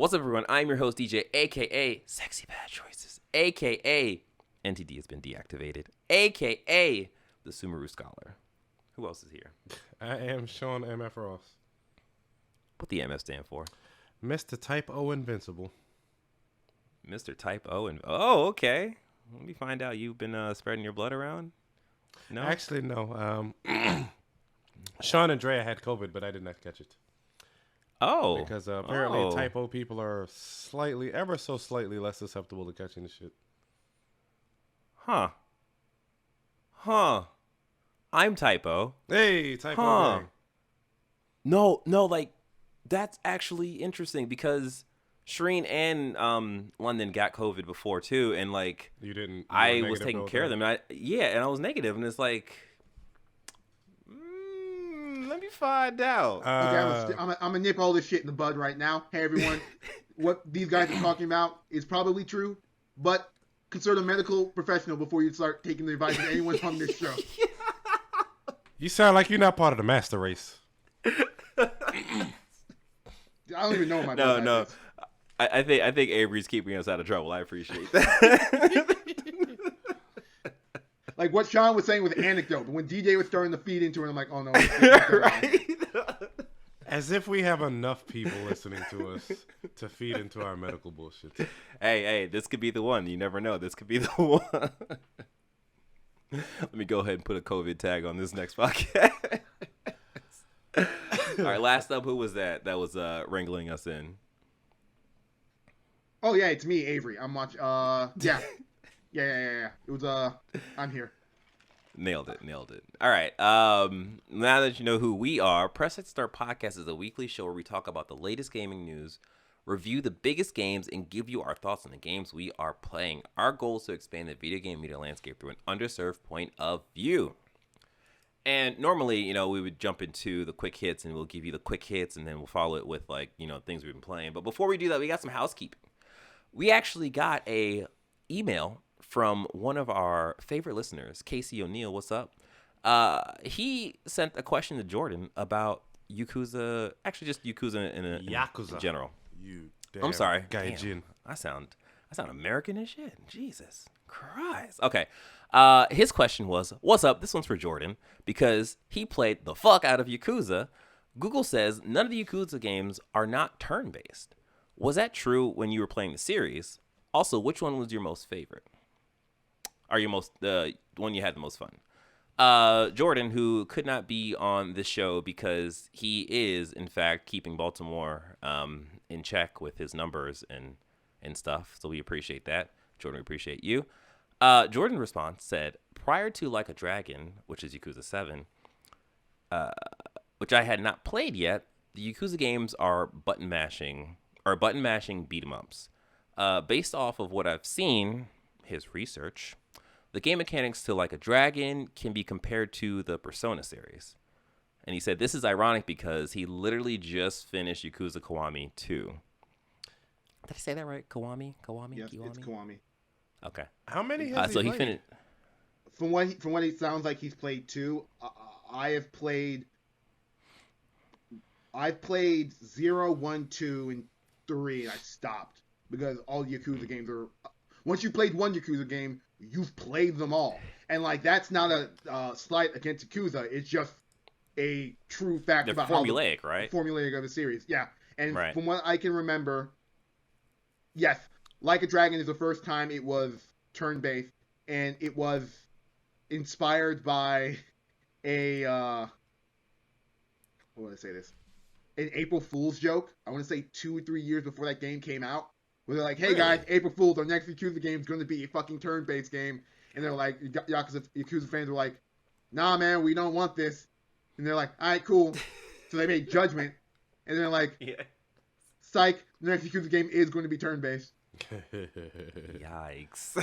What's up, everyone? I'm your host, DJ, a.k.a. Sexy Bad Choices, a.k.a. NTD has been deactivated, a.k.a. the Sumeru Scholar. Who else is here? I am Sean M.F. Ross. What the MF stand for? Mr. Type O Invincible. Mr. Type O. Oh, okay. Let me find out. You've been spreading your blood around? No? Actually, no. Sean and Drea had COVID, but I did not catch it. Oh. Because apparently Type O people are ever so slightly less susceptible to catching the shit. Huh. I'm Type O. Hey, Type O gang. No, like, that's actually interesting because Shreen and London got COVID before too, and like You didn't. I was taking care of them, and I was negative, and it's like, let me find out. Okay, I'm gonna nip all this shit in the bud right now. Hey everyone, what these guys are talking about is probably true, but consult a medical professional before you start taking the advice of anyone on this show. You sound like you're not part of the master race. I don't even know what my No. is. I think Avery's keeping us out of trouble. I appreciate that. Like what Sean was saying with the anecdote, but when DJ was starting to feed into it, I'm like, oh no. Right? As if we have enough people listening to us to feed into our medical bullshit. Hey, this could be the one. You never know. This could be the one. Let me go ahead and put a COVID tag on this next podcast. All right, last up, who was that was wrangling us in? Oh yeah, it's me, Avery. I'm watching. Yeah. It was I'm here. Nailed it. All right. Now that you know who we are, Press It Start Podcast is a weekly show where we talk about the latest gaming news, review the biggest games, and give you our thoughts on the games we are playing. Our goal is to expand the video game media landscape through an underserved point of view. And normally, we would jump into the quick hits, and we'll give you the quick hits, and then we'll follow it with things we've been playing. But before we do that, we got some housekeeping. We actually got a email from one of our favorite listeners, Casey O'Neill. What's up? He sent a question to Jordan about Yakuza, actually just Yakuza in general. I'm sorry. Gaijin. I sound American as shit. Jesus Christ. Okay. His question was, what's up? This one's for Jordan because he played the fuck out of Yakuza. Google says none of the Yakuza games are not turn-based. Was that true when you were playing the series? Also, which one was your most favorite? Or the one you had the most fun? Jordan, who could not be on this show because he is, in fact, keeping Baltimore in check with his numbers and stuff. So we appreciate that. Jordan, we appreciate you. Jordan's response said, prior to Like a Dragon, which is Yakuza 7, which I had not played yet, the Yakuza games are button mashing beat 'em ups. Based off of what I've seen, his research, the game mechanics to Like a Dragon can be compared to the Persona series. And he said this is ironic because he literally just finished Yakuza Kiwami 2. Did I say that right? Kiwami? Yes, Kiwami? it's Kiwami. Okay. How many has he played? From what it sounds like, he's played 2. I've played 0, 1, 2, and 3. And I stopped because all Yakuza games are. Once you played one Yakuza game, you've played them all, and like that's not a slight against Yakuza. It's just a true fact They're about formulaic, right? Formulaic of the series, yeah. And right. From what I can remember, yes, Like a Dragon is the first time it was turn-based, and it was inspired by a how would I say this? An April Fool's joke. I want to say 2 or 3 years before that game came out. Where they're like, hey guys, April Fools, our next Yakuza game is going to be a fucking turn-based game. And they're like, Yakuza fans were like, nah man, we don't want this. And they're like, alright, cool. So they made Judgment. And they're like, psych, the next Yakuza game is going to be turn-based. Yikes.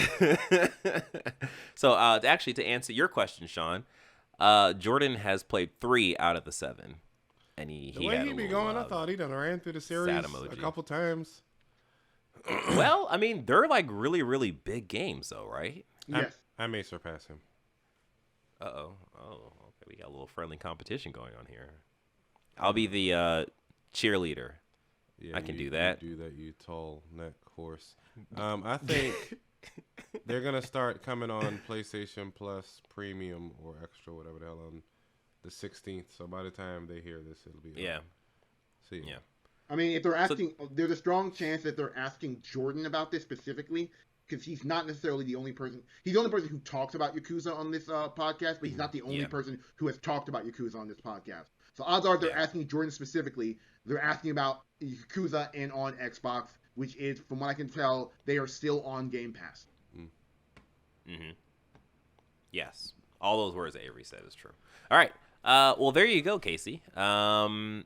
So actually to answer your question, Sean, Jordan has played 3 out of the 7. And he had he be going, I thought he done ran through the series a couple times. Well, I mean, they're like really, really big games, though, right? Yes. I may surpass him. Oh, okay. We got a little friendly competition going on here. I'll be the cheerleader Yeah, I can do that. You do that, you tall neck horse. I think they're gonna start coming on PlayStation Plus Premium or Extra, whatever the hell, on the 16th. So by the time they hear this, it'll be Yeah. See. Yeah. I mean, if they're asking, there's a strong chance that they're asking Jordan about this specifically, because he's not necessarily the only person. He's the only person who talks about Yakuza on this podcast, but he's not the only person who has talked about Yakuza on this podcast. So odds are they're asking Jordan specifically. They're asking about Yakuza and on Xbox, which is, from what I can tell, they are still on Game Pass. Mm-hmm. Yes. All those words that Avery said is true. All right. Well, there you go, Casey. Now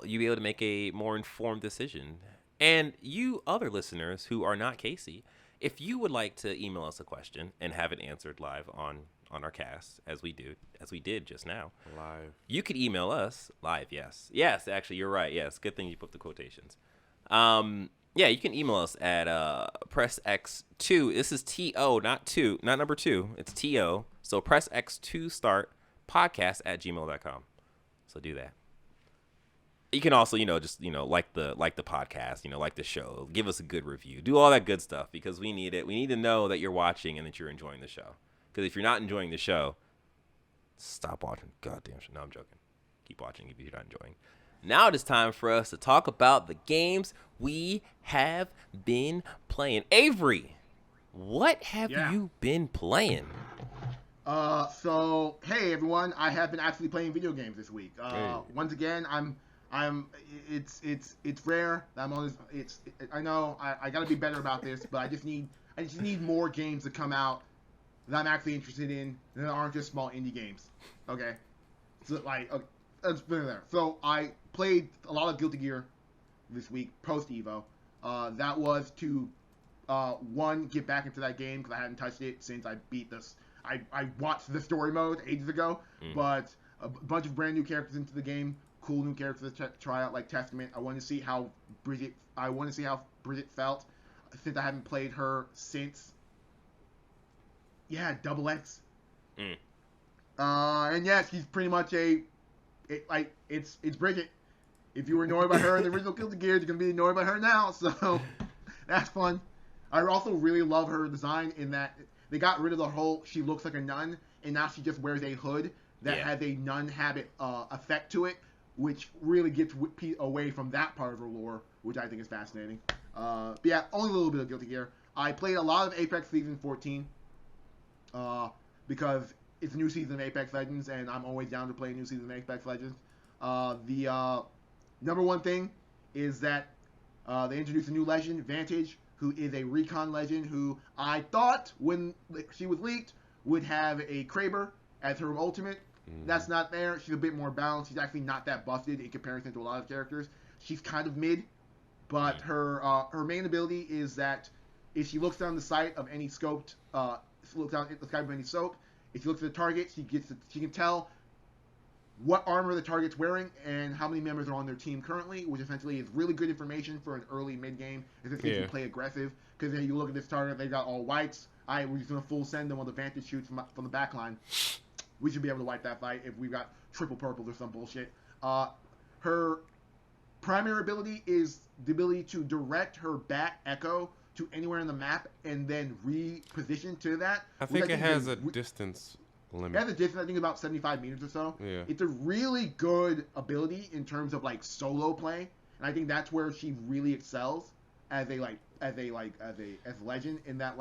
you'll be able to make a more informed decision. And you other listeners who are not Casey, if you would like to email us a question and have it answered live on our cast, as we did just now. Live. You could email us live, yes. Yes, actually, you're right. Yes, good thing you put the quotations. Yeah, you can email us at pressx2. This is TO, not number 2. It's TO. So pressx2 start podcast@gmail.com. So do that. You can also, just like the podcast, like the show. Give us a good review. Do all that good stuff because we need it. We need to know that you're watching and that you're enjoying the show. Because if you're not enjoying the show, stop watching. Goddamn shit. No, I'm joking. Keep watching if you're not enjoying. Now it is time for us to talk about the games we have been playing. Avery, what have you been playing? So hey everyone, I have been actually playing video games this week. Once again, it's rare that I'm on this. I know I gotta be better about this, but I just need more games to come out that I'm actually interested in that aren't just small indie games. Okay, so let's put it there. So I played a lot of Guilty Gear this week post Evo. That was to get back into that game because I hadn't touched it since I beat this. I watched the story mode ages ago, but a bunch of brand new characters into the game, cool new characters to try out, like Testament. I want to see how Bridget felt since I haven't played her since. Yeah, Double X. And yeah, she's pretty much it's Bridget. If you were annoyed by her in the original Guilty Gear, you're gonna be annoyed by her now. So that's fun. I also really love her design in that they got rid of the whole she looks like a nun, and now she just wears a hood that has a nun habit effect to it, which really gets away from that part of her lore, which I think is fascinating. But yeah, only a little bit of Guilty Gear. I played a lot of Apex Season 14 because it's a new season of Apex Legends, and I'm always down to play a new season of Apex Legends. The number one thing is that they introduced a new legend, Vantage, who is a recon legend who I thought when she was leaked would have a Kraber as her ultimate. That's not there. She's a bit more balanced. She's actually not that busted in comparison to a lot of characters. She's kind of mid, but her main ability is that if she looks down the sight of any scoped, if she looks down the sky of any soap, if she looks at the target, she can tell what armor the target's wearing and how many members are on their team currently, which essentially is really good information for an early mid-game if it's you play aggressive. Because then you look at this target, they got all whites. We're just going to full send them on the Vantage shoots from the back line. We should be able to wipe that fight if we've got triple purples or some bullshit. Her primary ability is the ability to direct her bat echo to anywhere on the map and then reposition to that. I think it has a distance limit. It has a distance, I think about 75 meters or so. Yeah. It's a really good ability in terms of solo play, and I think that's where she really excels as a legend. In that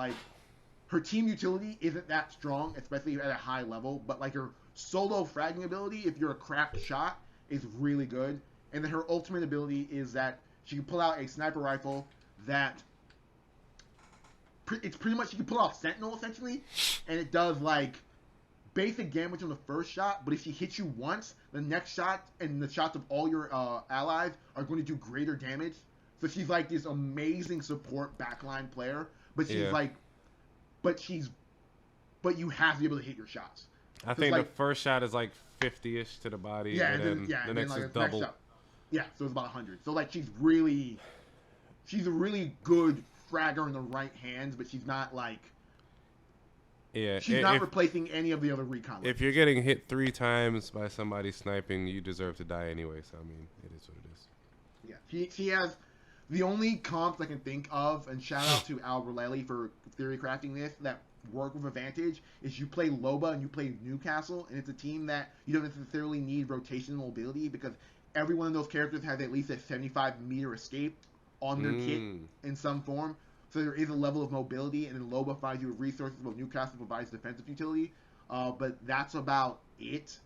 her team utility isn't that strong, especially at a high level, but her solo fragging ability, if you're a cracked shot, is really good. And then her ultimate ability is that she can pull out a sniper rifle that it's pretty much, she can pull off Sentinel essentially, and it does basic damage on the first shot, but if she hits you once, the next shot and the shots of all your allies are going to do greater damage. So she's this amazing support backline player, but she's but you have to be able to hit your shots. I think the first shot is 50-ish to the body, and then the next is double. Yeah, so it's about 100. So she's a really good fragger in the right hands, but she's not she's not replacing any of the other recon. If you're getting hit 3 times by somebody sniping, you deserve to die anyway. So I mean, it is what it is. Yeah, he has the only comps I can think of, and shout out to Al Relelli for theory crafting this, that work with Vantage, is you play Loba and you play Newcastle, and it's a team that you don't necessarily need rotational ability because every one of those characters has at least a 75-meter escape on their kit in some form. So there is a level of mobility, and then Loba provides you with resources, while Newcastle provides defensive utility. But that's about it.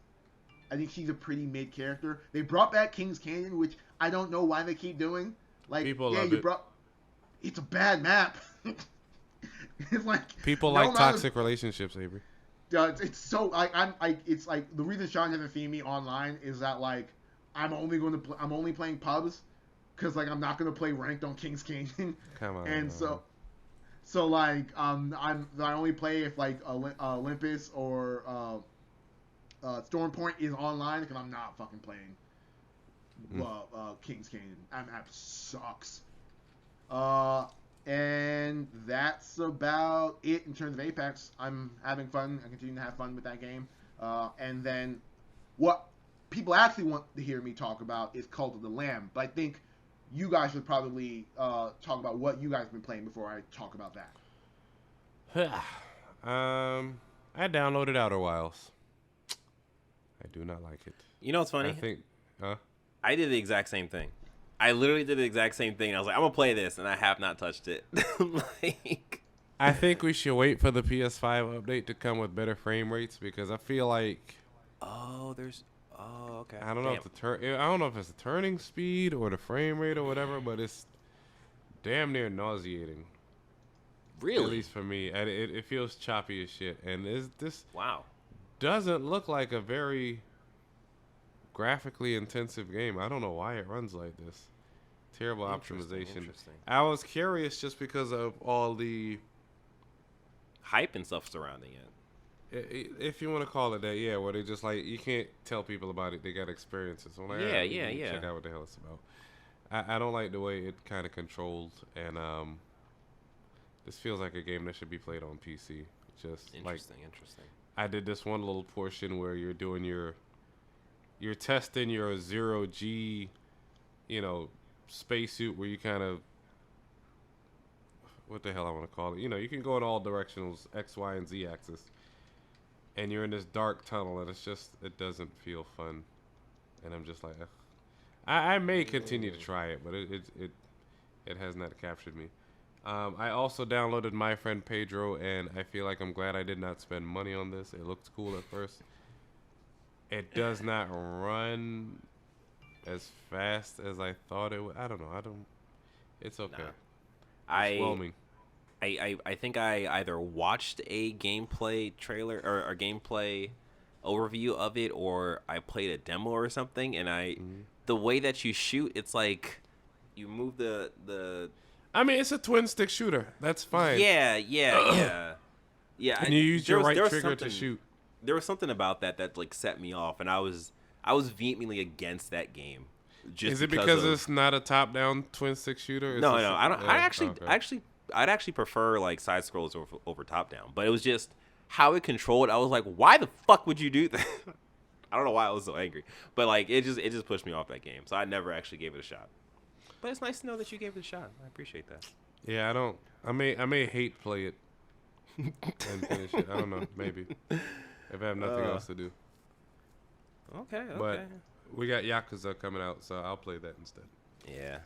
I think she's a pretty mid character. They brought back King's Canyon, which I don't know why they keep doing. Like, People yeah, love you it. brought. It's a bad map. It's like People no like amount toxic relationships, Avery. it's so it's like the reason Sean hasn't seen me online is that like I'm only playing pubs because like I'm not going to play ranked on King's Canyon. Come on. And so like I only play if like Olympus or Storm Point is online because I'm not fucking playing King's Canyon. That map sucks. And that's about it in terms of Apex. I'm having fun. I continue to have fun with that game. And then what people actually want to hear me talk about is Cult of the Lamb. But I think you guys should probably talk about what you guys have been playing before I talk about that. I downloaded Outer Wilds. I do not like it. You know what's funny? I think, I did the exact same thing. I literally did the exact same thing. I was like, I'm gonna play this, and I have not touched it. Like, I think we should wait for the PS5 update to come with better frame rates because I feel like okay. I don't know if it's the turning speed or the frame rate or whatever, but it's damn near nauseating. Really? At least for me, and it feels choppy as shit. And this Wow. doesn't look like a very graphically intensive game. I don't know why it runs like this. Terrible optimization. Interesting. I was curious just because of all the Hype and stuff surrounding it. if you want to call it that, yeah, where they just like you can't tell people about it. They got experiences. So I'm like, Yeah. check out what the hell it's about. I don't like the way it kind of controlled, and this feels like a game that should be played on PC. Just Interesting. I did this one little portion where you're doing you're testing your 0G, spacesuit where you kind of, what the hell I want to call it? You can go in all directions, X, Y, and Z axis. And you're in this dark tunnel, and it doesn't feel fun. And I'm just like, ugh. I may continue to try it, but it has not captured me. I also downloaded My Friend Pedro, and I feel like I'm glad I did not spend money on this. It looked cool at first. It does not run as fast as I thought it would. I don't know. It's okay. Nah. It's whelming. I think I either watched a gameplay trailer or a gameplay overview of it, or I played a demo or something, and the way that you shoot, it's like you move the I mean, it's a twin stick shooter. That's fine. Yeah. And you use your right trigger to shoot. There was something about that like set me off, and I was vehemently against that game. Is it because it's not a top-down twin stick shooter? No, I don't. I'd actually prefer like side scrollers over top down, but it was just how it controlled. I was like, why the fuck would you do that? I don't know why I was so angry, but like it just pushed me off that game, so I never actually gave it a shot. But it's nice to know that you gave it a shot. I appreciate that. Yeah, I may hate play it and finish it. I don't know, maybe if I have nothing else to do. Okay. But we got Yakuza coming out, so I'll play that instead. Yeah.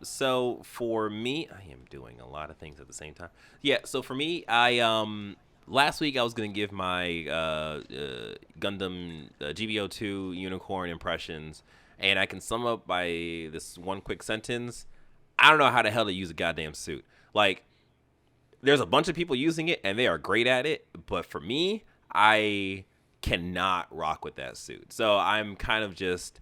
So for me, I am doing a lot of things at the same time. Yeah. So for me, I last week I was gonna give my Gundam GBO2 Unicorn impressions, and I can sum up by this one quick sentence. I don't know how the hell to use a goddamn suit. Like, there's a bunch of people using it, and they are great at it. But for me, I cannot rock with that suit. So I'm kind of just,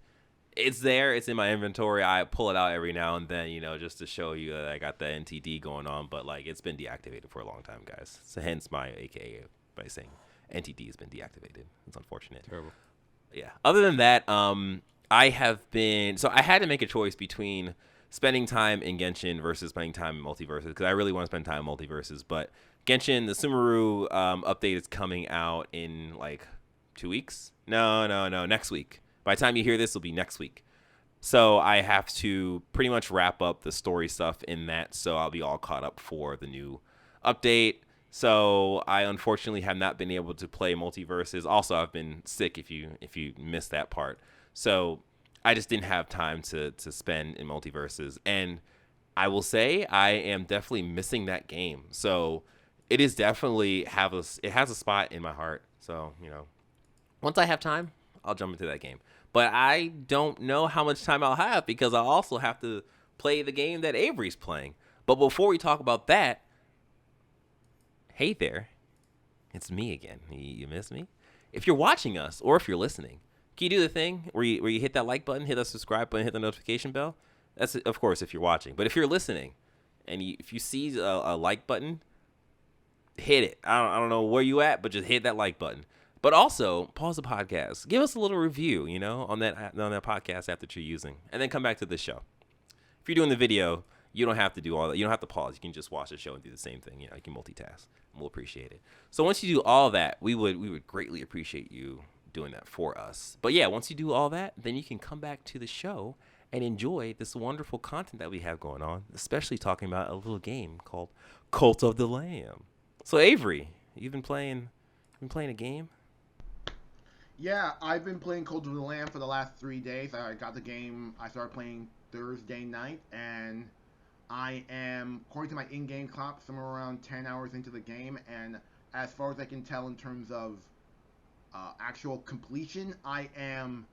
it's there. It's in my inventory. I pull it out every now and then, just to show you that I got the NTD going on. But, like, it's been deactivated for a long time, guys. So hence my AKA by saying NTD has been deactivated. It's unfortunate. Terrible. Yeah. Other than that, I had to make a choice between spending time in Genshin versus spending time in MultiVersus, because I really want to spend time in MultiVersus. But Genshin, the Sumeru update is coming out in like 2 weeks. No, next week. By the time you hear this, it'll be next week. So I have to pretty much wrap up the story stuff in that, so I'll be all caught up for the new update. So I unfortunately have not been able to play MultiVersus. Also, I've been sick if you missed that part. So I just didn't have time to spend in MultiVersus. And I will say I am definitely missing that game. So it is definitely it has a spot in my heart. So, once I have time, I'll jump into that game. But I don't know how much time I'll have because I also have to play the game that Avery's playing. But before we talk about that, hey there, it's me again. You miss me? If you're watching us or if you're listening, can you do the thing where you hit that like button, hit the subscribe button, hit the notification bell? That's, of course, if you're watching. But if you're listening and if you see a like button, hit it. I don't know where you at, but just hit that like button. But also, pause the podcast. Give us a little review, on that podcast app that you're using. And then come back to the show. If you're doing the video, you don't have to do all that. You don't have to pause. You can just watch the show and do the same thing. You can multitask. And we'll appreciate it. So once you do all that, we would greatly appreciate you doing that for us. But yeah, once you do all that, then you can come back to the show and enjoy this wonderful content that we have going on, especially talking about a little game called Cult of the Lamb. So Avery, you've been playing a game? Yeah, I've been playing Cult of the Lamb for the last 3 days. I got the game, I started playing Thursday night, and I am, according to my in-game clock, somewhere around 10 hours into the game, and as far as I can tell in terms of actual completion, I am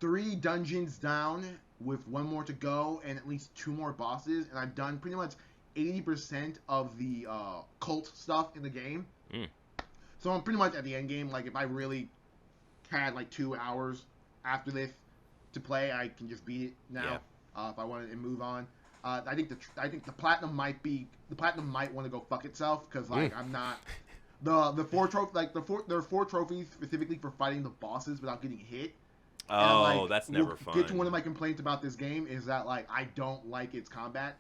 3 dungeons down with 1 more to go and at least 2 more bosses, and I've done pretty much 80% of the cult stuff in the game. So I'm pretty much at the end game. Like, if I really had like 2 hours after this to play, I can just beat it now. Yeah. If I wanted to move on, I think the platinum might want to go fuck itself because I'm not the 4 trophies there are 4 trophies specifically for fighting the bosses without getting hit. Oh, and, that's never fun. Get to one of my complaints about this game is that I don't like its combat.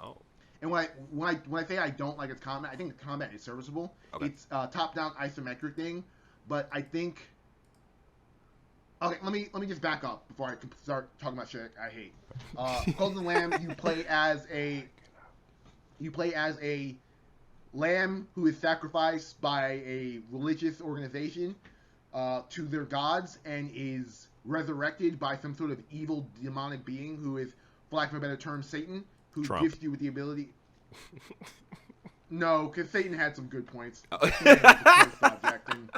Oh. And when I say I don't like its combat, I think the combat is serviceable. Okay. It's top-down isometric thing, but I think. Okay, let me just back up before I start talking about shit I hate. Cult of the Lamb, you play as a lamb who is sacrificed by a religious organization to their gods and is resurrected by some sort of evil demonic being who is, for lack of a better term, Satan. Who Trump. Gives you with the ability? No, because Satan had some good points. Oh. Subject, and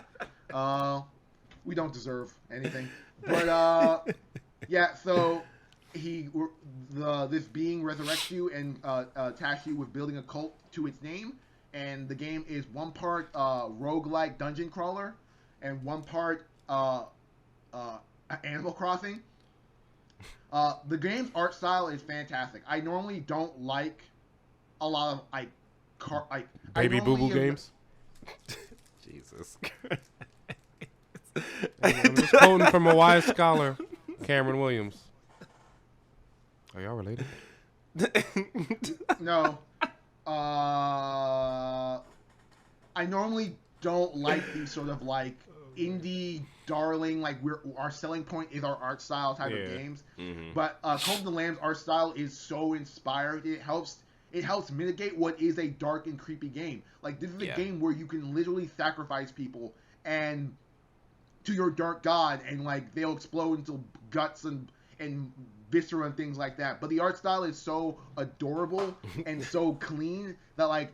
we don't deserve anything. But yeah, so this being resurrects you and tasks you with building a cult to its name, and the game is 1 part roguelike dungeon crawler and 1 part Animal Crossing. The game's art style is fantastic. I normally don't like a lot of baby boo boo games. Jesus. I'm just quoting from a wise scholar, Cameron Williams. Are y'all related? No. I normally don't like these sort of indie darling, our selling point is our art style type of games. Mm-hmm. But Cult of the Lamb's art style is so inspired. It helps mitigate what is a dark and creepy game. This is a game where you can literally sacrifice people and to your dark god, and they'll explode into guts and viscera and things like that. But the art style is so adorable and so clean that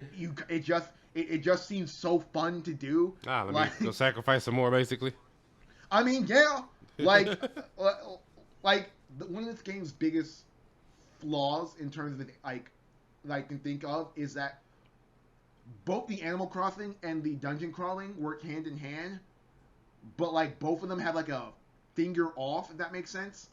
it just seems so fun to do. Let me go sacrifice some more, basically. I mean, yeah, one of this game's biggest flaws in terms of that I can think of is that both the Animal Crossing and the dungeon crawling work hand in hand, but both of them have a finger off, if that makes sense.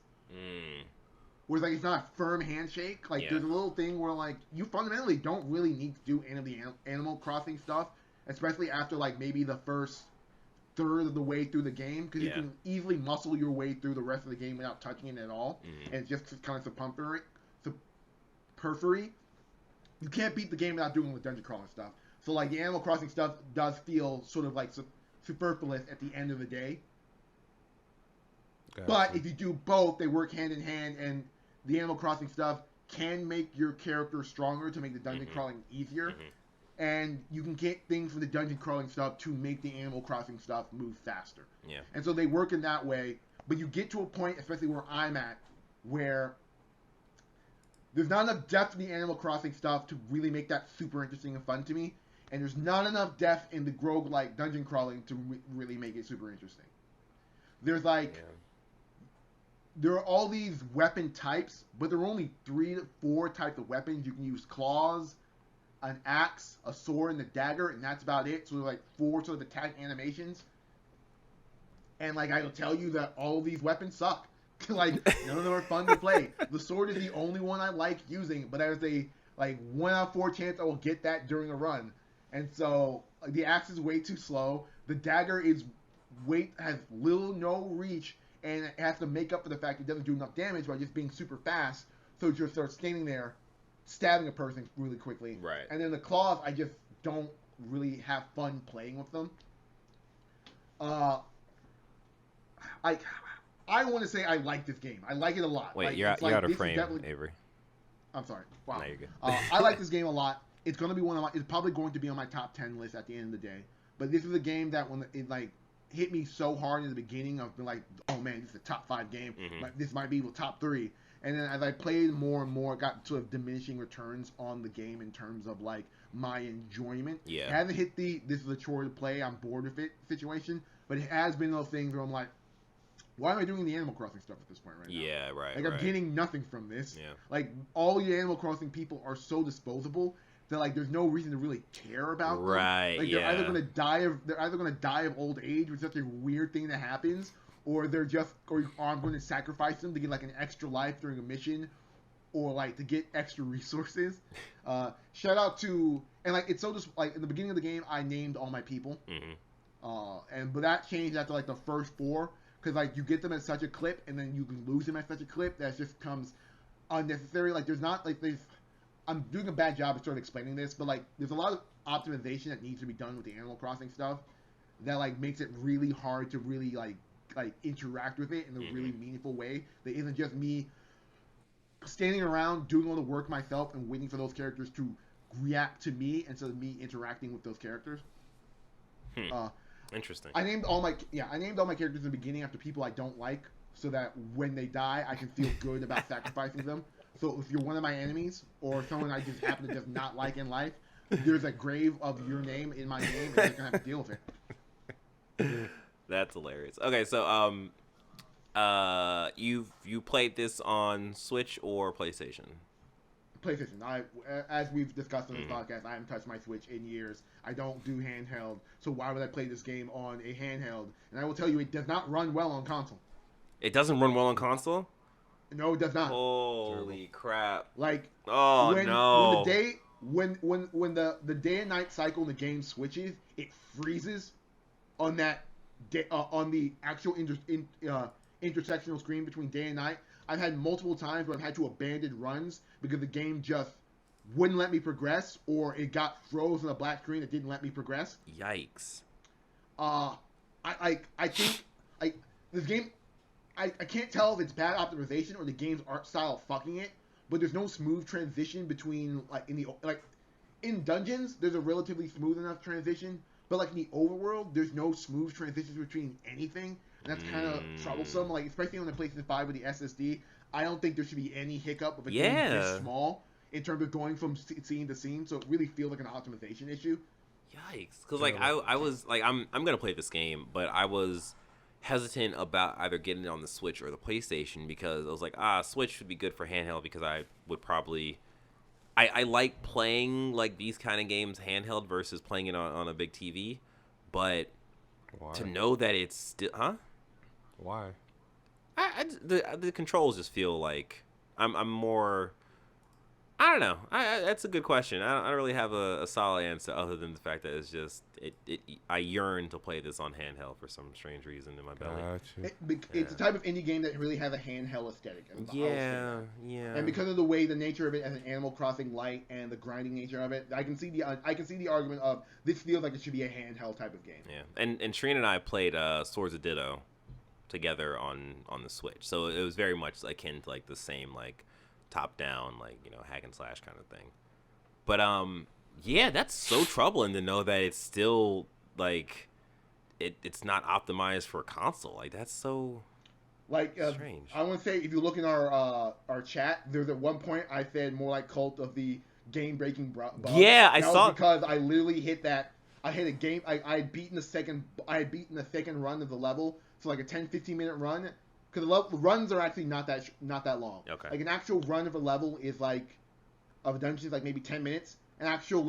Whereas it's not a firm handshake. There's a little thing where you fundamentally don't really need to do any of the Animal Crossing stuff, especially after maybe the first third of the way through the game, because you can easily muscle your way through the rest of the game without touching it at all, and it's just kind of superfluous. You can't beat the game without doing the dungeon crawling stuff. So the Animal Crossing stuff does feel sort of superfluous at the end of the day. But if you do both, they work hand in hand, and the Animal Crossing stuff can make your character stronger to make the dungeon crawling easier. And you can get things from the dungeon crawling stuff to make the Animal Crossing stuff move faster. Yeah. And so they work in that way. But you get to a point, especially where I'm at, where there's not enough depth in the Animal Crossing stuff to really make that super interesting and fun to me. And there's not enough depth in the roguelike dungeon crawling to really make it super interesting. There's there are all these weapon types, but there are only 3 to 4 types of weapons. You can use claws, an axe, a sword, and a dagger, and that's about it. So there's 4 sort of attack animations. And I will tell you that all of these weapons suck. None of them are fun to play. The sword is the only one I like using, but there's a 1 out of 4 chance I will get that during a run. And so the axe is way too slow. The dagger has little no reach, and it has to make up for the fact it doesn't do enough damage by just being super fast. So you just start standing there, stabbing a person really quickly. Right. And then the claws, I just don't really have fun playing with them. I want to say I like this game. I like it a lot. Wait, you're out of frame, Avery. I'm sorry. Wow. No, you're good. I like this game a lot. It's gonna be it's probably going to be on my top 10 list at the end of the day. But this is a game that when it hit me so hard in the beginning, I've been oh man, this is a top 5 game. This might be the top 3. And then as I played more and more, it got sort of diminishing returns on the game in terms of my enjoyment. Yeah. It hasn't hit this is a chore to play, I'm bored with it situation. But it has been those things where I'm why am I doing the Animal Crossing stuff at this point right now? Yeah, right. I'm getting nothing from this. Yeah. All the Animal Crossing people are so disposable that there's no reason to really care about them. Right. They're either gonna die of old age, which is such a weird thing that happens, or I'm going to sacrifice them to get an extra life during a mission, or to get extra resources. Shout out to it's so just in the beginning of the game I named all my people. But that changed after the first 4. Because, you get them at such a clip, and then you can lose them at such a clip, that just becomes unnecessary. There's not, I'm doing a bad job of sort of explaining this, but, there's a lot of optimization that needs to be done with the Animal Crossing stuff that, makes it really hard to really, interact with it in a really meaningful way. That isn't just me standing around doing all the work myself and waiting for those characters to react to me instead of me interacting with those characters. Interesting. I named all my characters in the beginning after people I don't like, so that when they die, I can feel good about sacrificing them. So if you're one of my enemies, or someone I just happen to just not like in life, there's a grave of your name in my name, and you're gonna have to deal with it. That's hilarious. Okay, so you played this on Switch or PlayStation? PlayStation. As we've discussed on this podcast, I haven't touched my Switch in years. I don't do handheld, so why would I play this game on a handheld? And I will tell you, it does not run well on console. It doesn't run well on console? No, it does not. Holy crap! No. When the day and night cycle in the game switches, it freezes on that on the actual intersectional screen between day and night. I've had multiple times where I've had to abandon runs because the game just wouldn't let me progress, or it got froze on a black screen that didn't let me progress. Yikes. I think this game, I can't tell if it's bad optimization or the game's art style fucking it, but there's no smooth transition between in dungeons there's a relatively smooth enough transition, but in the overworld there's no smooth transitions between anything. And that's kind of troublesome, especially on the PlayStation 5 with the SSD. I don't think there should be any hiccup of a game this small in terms of going from scene to scene. So it really feels like an optimization issue. Yikes! Because I was I'm gonna play this game, but I was hesitant about either getting it on the Switch or the PlayStation because I was Switch would be good for handheld because I would probably I like playing these kind of games handheld versus playing it on a big TV, but to know that it's still Why? The controls just feel I'm more. I don't know. That's a good question. I don't really have a solid answer other than the fact that it's just I yearn to play this on handheld for some strange reason in my belly. It's a type of indie game that really has a handheld aesthetic. Yeah. And because of the nature of it as an Animal Crossing light and the grinding nature of it, I can see the argument of this feels like it should be a handheld type of game. Yeah. And Trina and I played Swords of Ditto. together on the Switch. So it was very much akin to like the same like top down like hack and slash kind of thing. But yeah, that's so troubling to know that it's still like it's not optimized for console. Like that's so strange. I want to say, if you look in our chat, there's at one point I said more like Cult of the game breaking bug. Yeah, I that saw was because I literally hit that. I hit a game. I had beaten the second run of the level, so like a 10-15 minute run. Because the runs are actually not that long. Okay. Like an actual run of a level is like of a dungeon is like maybe 10 minutes. An actual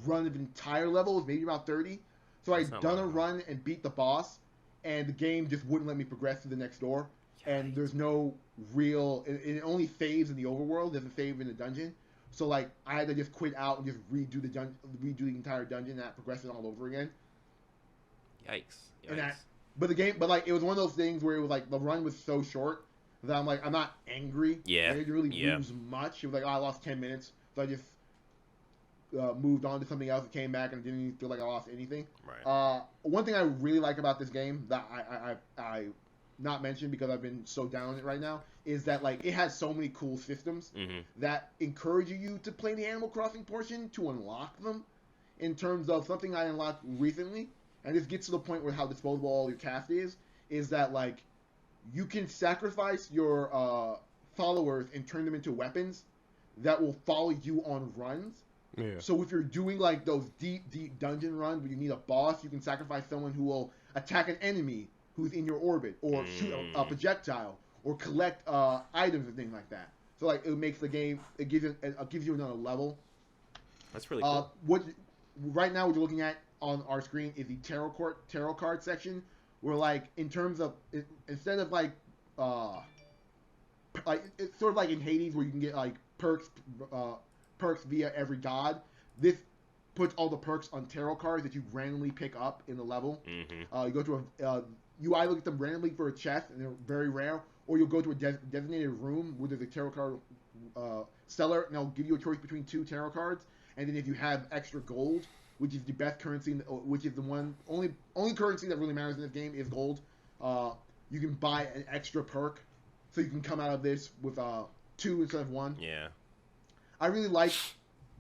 run of an entire level is maybe about 30. So I'd done a run and beat the boss, and the game just wouldn't let me progress to the next door. And there's no real. It only saves in the overworld. It doesn't save in the dungeon. So like I had to just quit out and just redo the entire dungeon, and progress it all over again. Yikes. But it was one of those things where it was like the run was so short that I'm like, I'm not angry. Yeah. I didn't really lose much. It was like, I lost 10 minutes, so I just moved on to something else and came back and didn't even feel like I lost anything. Right. One thing I really like about this game that I not mentioned because I've been so down on it right now is that like it has so many cool systems that encourage you to play the Animal Crossing portion to unlock them. In terms of something I unlocked recently, and this gets to the point where how disposable all your cast is that like you can sacrifice your followers and turn them into weapons that will follow you on runs. Yeah. So if you're doing like those deep dungeon runs where you need a boss, you can sacrifice someone who will attack an enemy who's in your orbit, or shoot a projectile, or collect items and things like that. So like it makes the game, it gives you another level. That's really cool. Right now what you're looking at on our screen is the tarot card section, where like in terms of instead of like it's sort of like in Hades where you can get like perks via every god. This puts all the perks on tarot cards that you randomly pick up in the level. You go to you either get them randomly for a chest, and they're very rare, or you'll go to a designated room where there's a tarot card seller, and they'll give you a choice between 2 tarot cards. And then if you have extra gold, which is the best currency, which is the only currency that really matters in this game is gold, you can buy an extra perk, so you can come out of this with 2 instead of 1. Yeah. I really like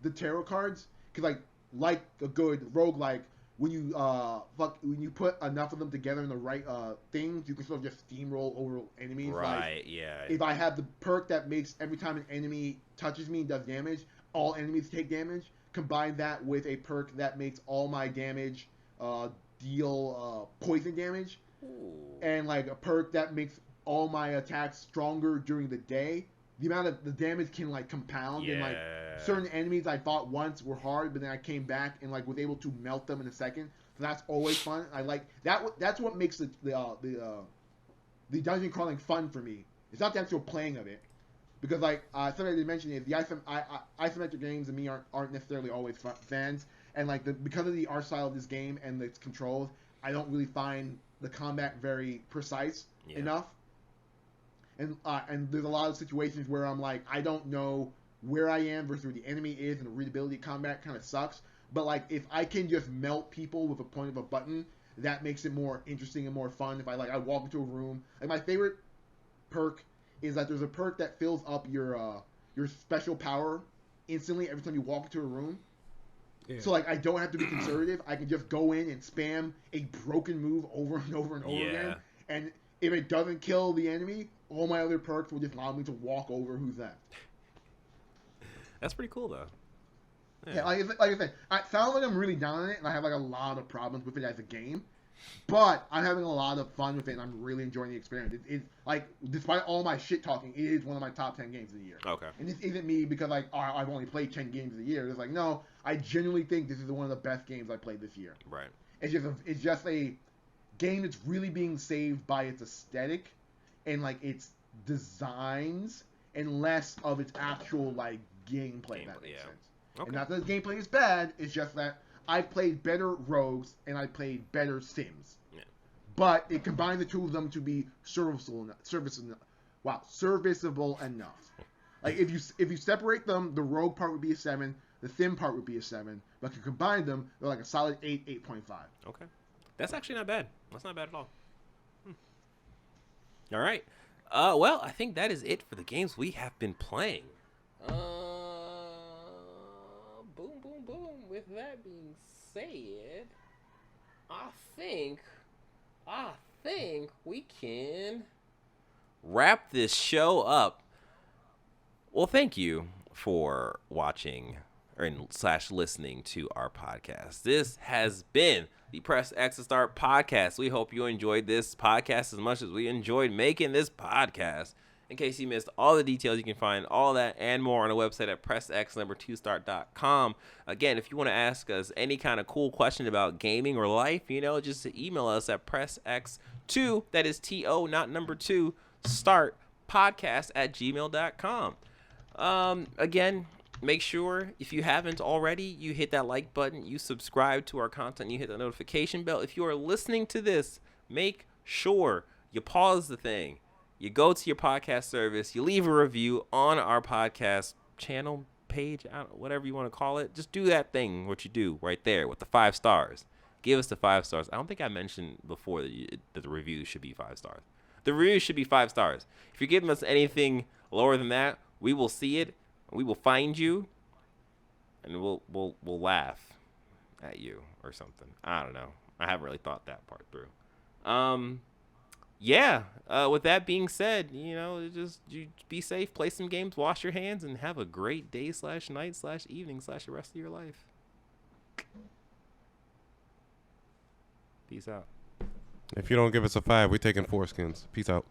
the tarot cards because like a good roguelike, when you put enough of them together in the right things, you can sort of just steamroll over enemies. Right. Like, yeah. if I have the perk that makes every time an enemy touches me and does damage, all enemies take damage. Combine that with a perk that makes all my damage deal poison damage. Ooh. And like a perk that makes all my attacks stronger during the day. The amount of the damage can like compound, and like certain enemies I fought once were hard, but then I came back and like was able to melt them in a second. So that's always fun. I like that. That's what makes the dungeon crawling fun for me. It's not the actual playing of it, because like something I did mention is the isometric games and me aren't necessarily always fans, and like because of the art style of this game and its controls, I don't really find the combat very precise enough. And there's a lot of situations where I'm like, I don't know where I am versus where the enemy is, and the readability of combat kind of sucks. But like, if I can just melt people with a point of a button, that makes it more interesting and more fun. If I walk into a room, like my favorite perk is that there's a perk that fills up your special power instantly every time you walk into a room. Yeah. So like, I don't have to be conservative. I can just go in and spam a broken move over and over and over again, and if it doesn't kill the enemy, all my other perks will just allow me to walk over who's left. That's pretty cool, though. Yeah, like I said, I sound like I'm really down on it, and I have like a lot of problems with it as a game. But I'm having a lot of fun with it, and I'm really enjoying the experience. It's like, despite all my shit talking, it is one of my top 10 games of the year. Okay. And this isn't me because like I've only played 10 games a year. It's like, no, I genuinely think this is one of the best games I played this year. Right. It's just a game that's really being saved by its aesthetic and like its designs, and less of its actual like gameplay. That makes sense. Okay. And not that the gameplay is bad. It's just that I've played better rogues and I played better Sims. Yeah. But it combines the two of them to be serviceable enough. Like if you separate them, the rogue part would be a 7, the Sim part would be a 7. But if you combine them, they're like a solid 8, 8.5. Okay. That's actually not bad. That's not bad at all. All right. Well, I think that is it for the games we have been playing. Boom, boom, boom. With that being said, I think we can wrap this show up. Well, thank you for watching or / listening to our podcast. This has been the Press X to Start podcast. We hope you enjoyed this podcast as much as we enjoyed making this podcast. In case you missed all the details, you can find all that and more on the website at pressx2start.com. Again, if you want to ask us any kind of cool question about gaming or life, just email us at pressx2, that is TO, not number 2, start podcast at gmail.com. Again, make sure, if you haven't already, you hit that like button, you subscribe to our content, you hit the notification bell. If you are listening to this, make sure you pause the thing. You go to your podcast service, you leave a review on our podcast channel, page, whatever you want to call it. Just do that thing, what you do right there with the 5 stars. Give us the 5 stars. I don't think I mentioned before that the review should be 5 stars. The review should be 5 stars. If you're giving us anything lower than that, we will see it. We will find you, and we'll laugh at you or something. I don't know. I haven't really thought that part through. Yeah. With that being said, just you be safe, play some games, wash your hands, and have a great day / night / evening / the rest of your life. Peace out. If you don't give us a 5, we're taking foreskins. Peace out.